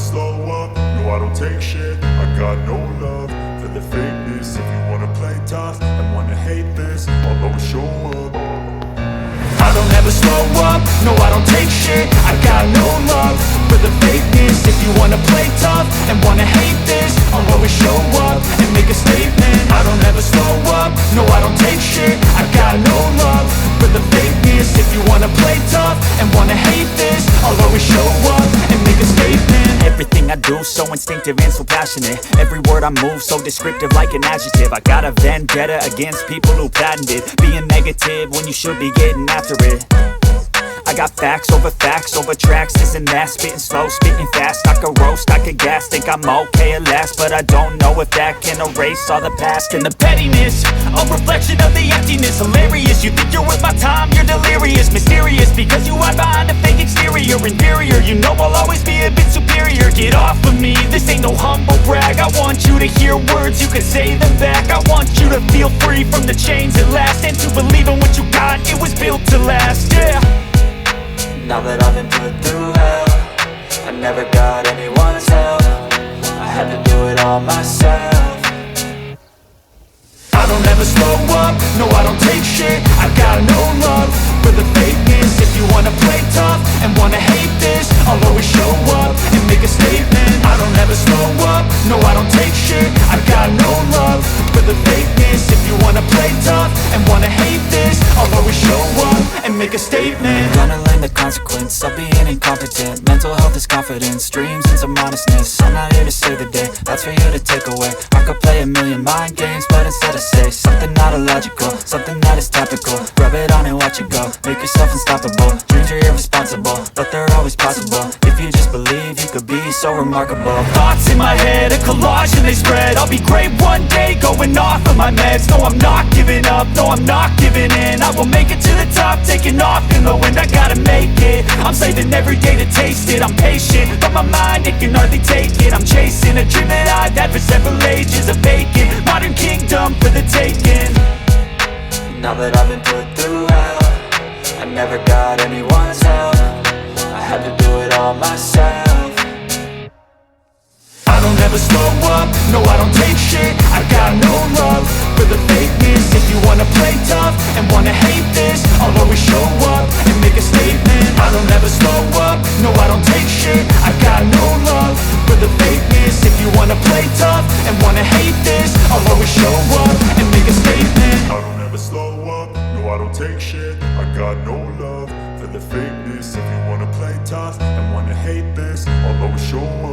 slow up, no I don't take shit. I got no love for the fakeness. If you wanna play tough and wanna hate this, I'll always show up. I don't ever slow up, no I don't take shit. I got no love for the fakeness. If you wanna play tough and wanna hate this, I'll always show up and make a statement. I don't ever slow up, no I don't take shit. I got no love for the fakeness. If you wanna play tough and wanna hate this, I'll always show up and make a statement. Everything I do so instinctive and so passionate. Every word I move so descriptive like an adjective. I got a vendetta against people who patented being negative when you should be getting after it. I got facts over tracks, this and that. Spitting slow, spitting fast, I could roast, I could gas. Think I'm okay at last, but I don't know if that can erase all the past. And the pettiness, a reflection of the emptiness. Hilarious, you think you're worth my time, you're delirious. Mysterious, because you hide behind a fake exterior. Inferior, you know I'll always be a bit superior. Get off of me, this ain't no humble brag. I want you to hear words, you can say them back. I want you to feel free from the chains at last, and to believe in what you got, it was built to last, yeah. Now that I've been put through hell, I never got anyone's help. I had to do it all myself. I don't ever slow up, no I don't take shit. I got no love for the fakeness. If you wanna play tough and wanna hate this, I'll always show up and make a statement. I don't ever slow up, no I don't take shit. I got no love for the fakeness. If you wanna play tough and wanna hate this, I'll always show up and make a statement. Gonna learn the consequence of being incompetent. Mental health is confidence, dreams and some honestness. I'm not here to save the day, that's for you to take away. I could play a million mind games, but instead I say something not illogical, something that is topical. Rub it on and watch it go, make yourself unstoppable. Dreams are irresponsible, but they're always possible. If you just believe, you could be so remarkable. Thoughts in my head, a collage and they spread. I'll be great one day, going off of my meds. No, I'm not giving up, no, I'm not giving in. I will make it to the top, taking off in the wind. I gotta make it, I'm saving every day to taste it. I'm patient, but my mind, it can hardly take it. I'm chasing a dream that I've had for several ages. A vacant, modern kingdom for the taking. Now that I've been put through hell, I never got anyone's help. I had to do it all myself. I don't ever slow up, no I don't take shit. I got no love for the fakeness. If you wanna play tough and wanna hate this, I'll always show up and make a statement. I don't ever slow up, no I don't take shit. I got no love for the fakeness. If you wanna play tough and wanna hate this, I'll always show up and make a statement. I don't ever slow up, no I don't take shit. I got no love for the fakeness. If you wanna play tough and wanna hate this, I'll always show up